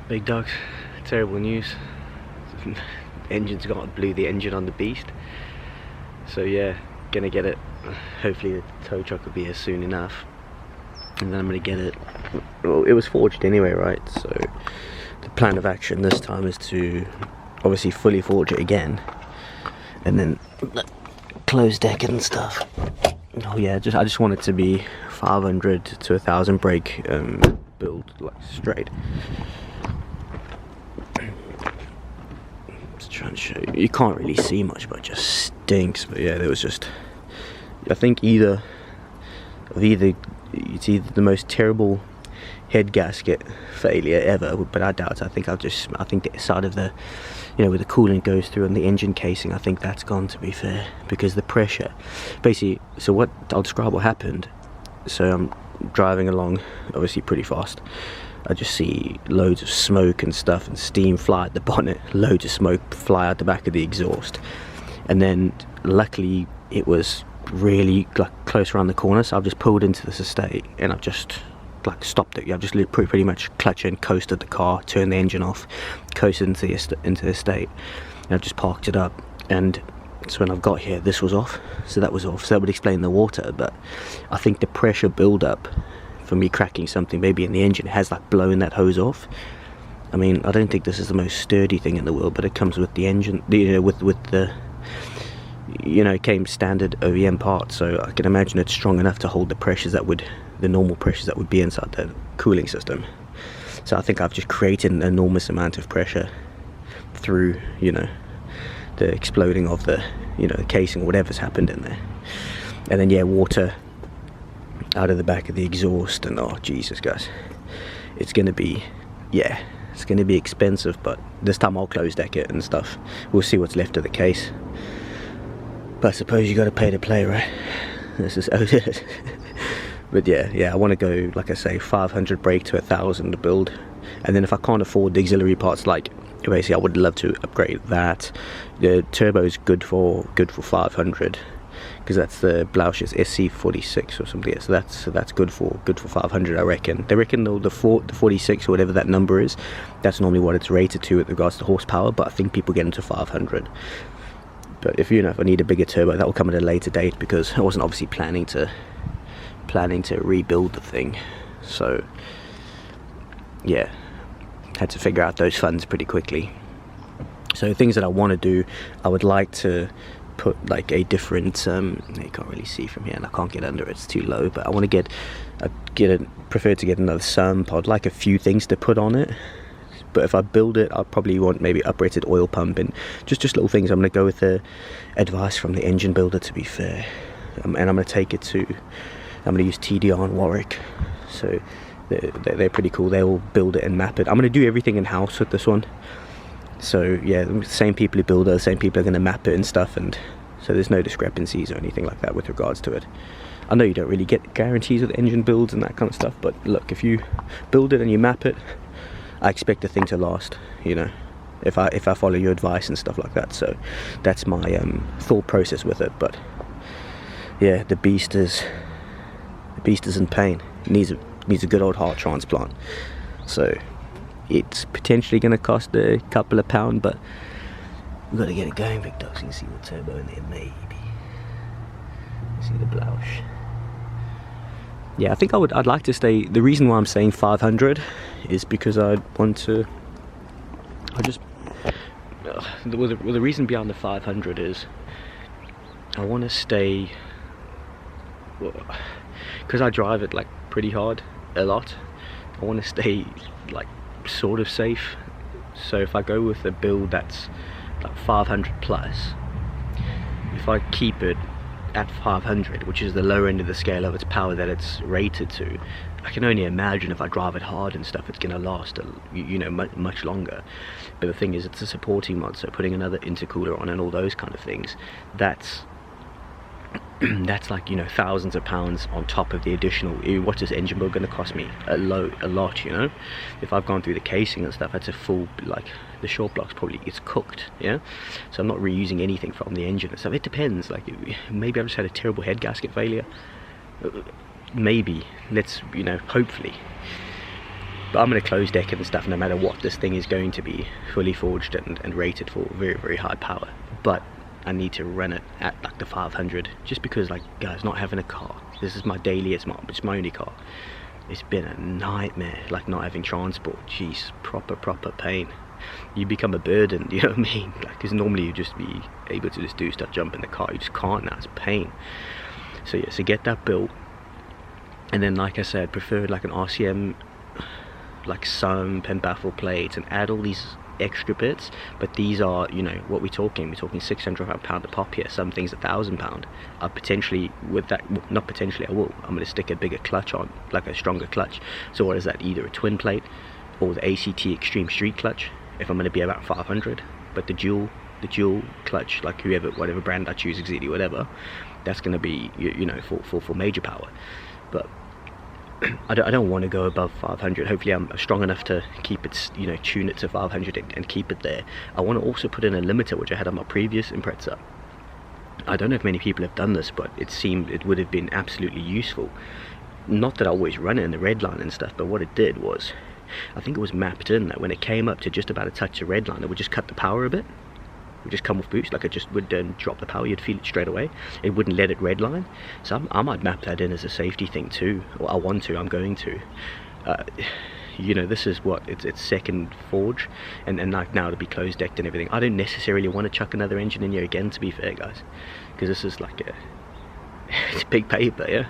Big dogs, terrible news. Blew the engine on the beast. So yeah, gonna get it. Hopefully the tow truck will be here soon enough, and then I'm gonna get it. Well, it was forged anyway, right? So the plan of action this time is to obviously fully forge it again, and then close deck it and stuff. Oh yeah, I just want it to be 500 to 1,000 brake build, like straight. Just trying to show you. You can't really see much, but it just stinks. But yeah, there was just, I think it's either the most terrible head gasket failure ever, but I doubt it. I think the side of the, where the coolant goes through on the engine casing, I think that's gone, to be fair, because the pressure basically. So I'll describe what happened. So I'm driving along, obviously pretty fast. I just see loads of smoke and stuff and steam fly at the bonnet, loads of smoke fly out the back of the exhaust, and then luckily it was really like close around the corner, so I've just pulled into this estate and I've just like stopped it. I've just pretty much clutched and coasted the car, turned the engine off, coasted into the estate, and I've just parked it up. And so when I've got here, this was off, so that was off, so that would explain the water. But I think the pressure build up for me cracking something maybe in the engine has like blown that hose off. I mean, I don't think this is the most sturdy thing in the world, but it comes with the engine, with the it came standard OEM parts, so I can imagine it's strong enough to hold the normal pressures that would be inside the cooling system. So I think I've just created an enormous amount of pressure through the exploding of the the casing or whatever's happened in there, and then yeah, water out of the back of the exhaust. And oh Jesus guys, it's gonna be expensive, but this time I'll close deck it and stuff. We'll see what's left of the case, but I suppose you gotta pay to play, right? This is but yeah, I want to go, like I say, 500 brake to 1,000 to build, and then if I can't afford the auxiliary parts, like basically I would love to upgrade that. The turbo is good for 500, because that's the Blausch's SC46 or something. So that's good for 500, I reckon. They reckon the 46 or whatever that number is, that's normally what it's rated to with regards to horsepower, but I think people get into 500. But if I need a bigger turbo, that will come at a later date, because I wasn't obviously planning to rebuild the thing. So yeah, had to figure out those funds pretty quickly. So things that I want to do, I would like to put like a different you can't really see from here and I can't get under it, it's too low, but I want to prefer to get another sun pod, like a few things to put on it. But if I build it, I'll probably want maybe uprated oil pump and just little things. I'm going to go with the advice from the engine builder, to be fair, and I'm going to take it to, I'm going to use TDR and Warwick, so they're pretty cool. They'll build it and map it. I'm going to do everything in-house with this one. So yeah, the same people who build it, the same people are going to map it and stuff, and so there's no discrepancies or anything like that with regards to it. I know you don't really get guarantees with engine builds and that kind of stuff, but look, if you build it and you map it, I expect the thing to last, if I follow your advice and stuff like that. So that's my thought process with it. But yeah, the beast is in pain. It needs a good old heart transplant. So it's potentially going to cost a couple of pounds, but we've got to get it going, big dogs. You can see the turbo in there, maybe. See the Blausch. Yeah, I think I'd like to stay. The reason why I'm saying 500 is because I want to. The reason behind the 500 is I want to stay. Because I drive it like pretty hard a lot. I want to stay like sort of safe. So if I go with a build that's like 500 plus, if I keep it at 500, which is the lower end of the scale of its power that it's rated to, I can only imagine if I drive it hard and stuff, it's gonna last much longer. But the thing is, it's a supporting mod, so putting another intercooler on and all those kind of things, that's like thousands of pounds on top of the additional. What's this engine build going to cost me? A lot. If I've gone through the casing and stuff, that's a full, like the short blocks probably it's cooked, so I'm not reusing anything from the engine and stuff. It depends, like maybe I've just had a terrible head gasket failure, maybe, let's hopefully. But I'm going to close deck it and stuff no matter what this thing is going to be, fully forged and rated for very, very high power. But I need to run it at like the 500, just because, like, guys, not having a car, this is my daily, it's my only car. It's been a nightmare, like not having transport. Jeez, proper pain. You become a burden, you know what I mean? Like, because normally you just be able to just do stuff, jump in the car. You just can't now, it's pain. So yeah, so get that built. And then, like I said, prefer like an RCM, like some pen baffle plates, and add all these extra bits. But these are, you know, what we're talking £600 a pop here. Some things £1,000. I potentially, with that, well, not potentially, I will, I'm going to stick a bigger clutch on, like a stronger clutch. So what is that, either a twin plate or the ACT Extreme Street clutch, if I'm going to be about 500. But the dual clutch, like whatever brand I choose, exactly whatever, that's going to be, you know, for major power. But I don't want to go above 500. Hopefully I'm strong enough to keep it, you know, tune it to 500 and keep it there. I want to also put in a limiter, which I had on my previous Impreza. I don't know if many people have done this, but it seemed it would have been absolutely useful. Not that I always run it in the red line and stuff, but what it did was, I think it was mapped in that when it came up to just about a touch of red line, it would just cut the power a bit. It would just come off boost, like it just would drop the power. You'd feel it straight away. It wouldn't let it redline. So I might map that in as a safety thing too. Or I'm going to. You know, this is what, it's second forge, and like now to be closed decked and everything. I don't necessarily want to chuck another engine in here again, to be fair, guys, because this is like it's big paper, yeah.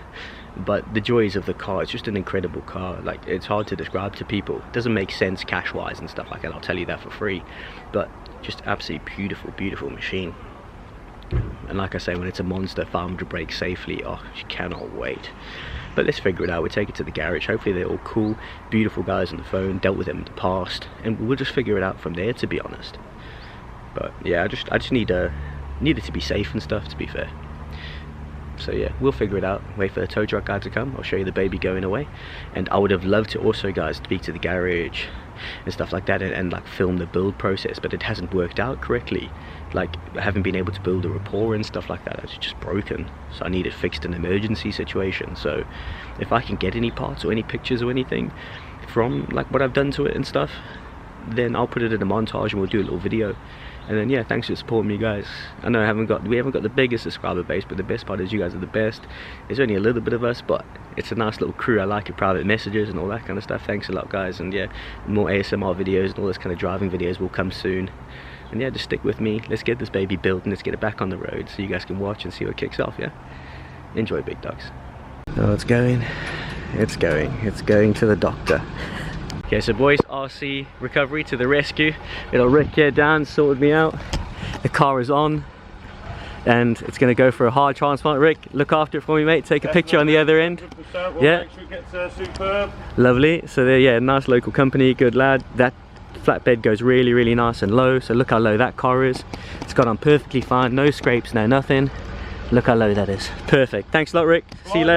But the joys of the car, it's just an incredible car. Like, it's hard to describe to people. It doesn't make sense cash wise and stuff like that, I'll tell you that for free. But just absolutely beautiful machine. And like I say, when it's a monster, 500 brake safely, oh, you cannot wait. But let's figure it out. We'll take it to the garage. Hopefully they're all cool, beautiful guys on the phone, dealt with them in the past, and we'll just figure it out from there, to be honest. But yeah, I just need it to be safe and stuff, to be fair. So yeah, we'll figure it out. Wait for the tow truck guy to come. I'll show you the baby going away. And I would have loved to also, guys, speak to the garage and stuff like that, and like film the build process, but it hasn't worked out correctly. Like, I haven't been able to build a rapport and stuff like that. It's just broken, so I need it fixed in an emergency situation. So if I can get any parts or any pictures or anything from like what I've done to it and stuff, then I'll put it in a montage and we'll do a little video. And then yeah, thanks for supporting me, guys. I know we haven't got the biggest subscriber base, but the best part is you guys are the best. There's only a little bit of us, but it's a nice little crew. I like it, private messages and all that kind of stuff. Thanks a lot, guys. And yeah, more ASMR videos and all this kind of driving videos will come soon. And yeah, just stick with me. Let's get this baby built and let's get it back on the road so you guys can watch and see what kicks off, yeah? Enjoy, big dogs. Oh, it's going to the doctor. Okay, so boys, RC recovery to the rescue. Little Rick here down, sorted me out. The car is on and it's going to go for a hard transplant. Rick, look after it for me, mate. Take a picture on the other end. Yeah, make sure it gets superb. Lovely. So there, yeah, nice local company, good lad. That flatbed goes really nice and low, so look how low that car is. It's got on perfectly fine, no scrapes, no nothing. Look how low that is. Perfect. Thanks a lot, Rick. See you later.